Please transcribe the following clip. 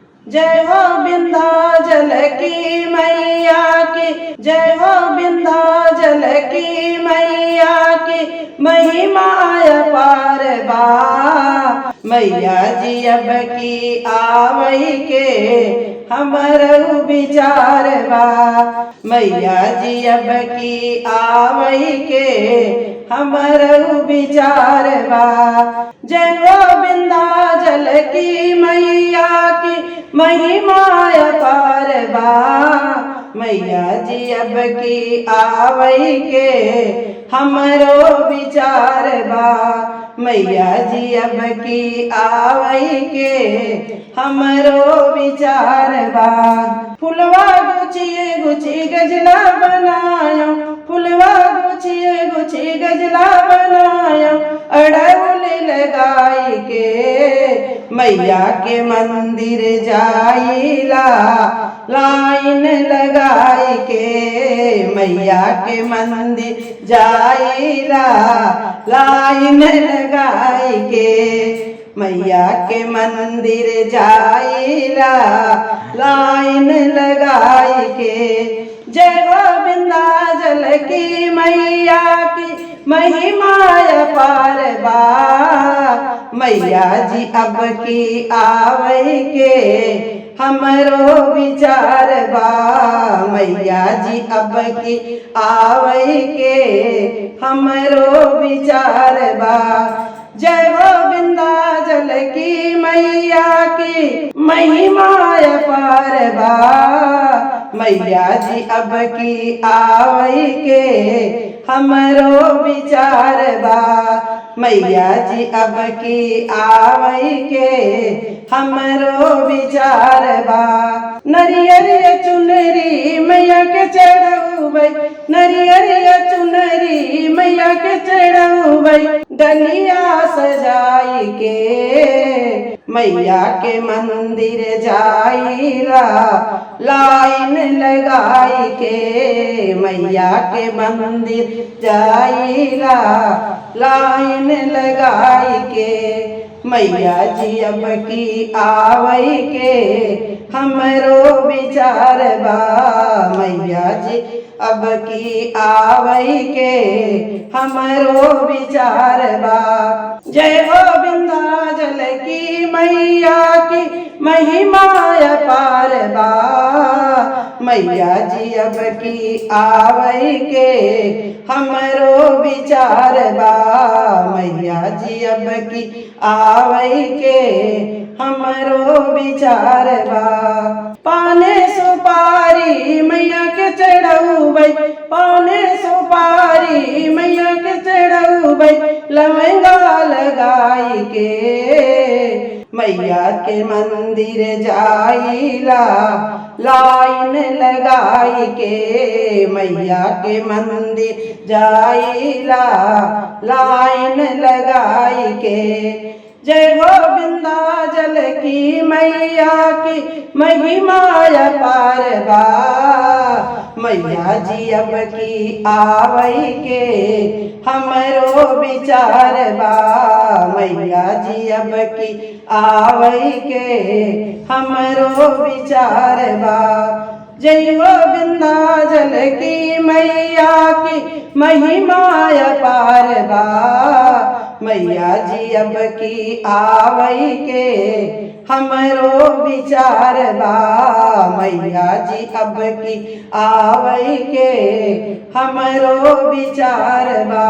जय हो विंध्याचल की मैया की, जय हो विंध्याचल की मैया की, महिमा अपार बा। मैया जी अब की आवई के हमरऊ विचार बा। मैया जी अब की आवई के हमरऊ विचार बा। जय हो विंध्याचल की मैया की, महिमा अपार बा। मैया जी अब की आवई के हमरो विचार बा। मैया जी अब की आवई के हमरो विचार बा। फुलवा गुछिए गुछी गजला बनायो, फुलवा गुछिए गुछी गजला बनायो, अड़हुल लगाई के मैया के मंदिर जाइला। लाइन लगाई के मैया के मंदिर जाइला। लाइन लगाई के मैया के मंदिर जाइला। लाइन लगाई के। जय हो विंध्याचल की मैया की, महिमा अपार बा। मैया जी अब की आवई के हमरो विचार बा। मैया जी अब की आवई के हमरो विचार बा। जय हो विंध्याचल की मैया की, महिमा अपार बा। मैया जी अब की आवई के हमरो विचार बा। मैया जी अब की आवई के हमरो विचार बा। नरियर चुनरी मैया के चढ़उबै, नरियर चुनरी मैया के चढ़उबै, डलिया सजाई के मैया के मंदिर जाइला। लाइन लगाई के मैया के मंदिर जाइला। लाइन लगाई के मैया जी अब की आवई के हमरो विचार बा। मैया जी अब की आवई के हमरो विचार बा। जय हो विंध्याचल की मैया की, महिमा अपार बा। मैया जी अब की आवई के हमरो विचार बा। मैया जी अब की आवई के हमरो विचार बा। पाने सुपारी मैया के चढ़उबै, पाने सुपारी मैया के चढ़उबै, लवंगा लगाई के मैया के मंदिर जाइला। लाइन लगाई के मैया के मंदिर जाइला। लाइन लगाई के। जय हो विंध्याचल की मैया की, महिमा अपार बा। मैया जी अब की आवई के हमरो विचार बा। मैया जी अब की आवई के हमरो विचार बा। जय हो विंध्याचल की मैया की, महिमा अपार बा। मैया जी अब की आवई के हमरो विचार बा। मैया जी अब की आवई के हमरो विचार बा।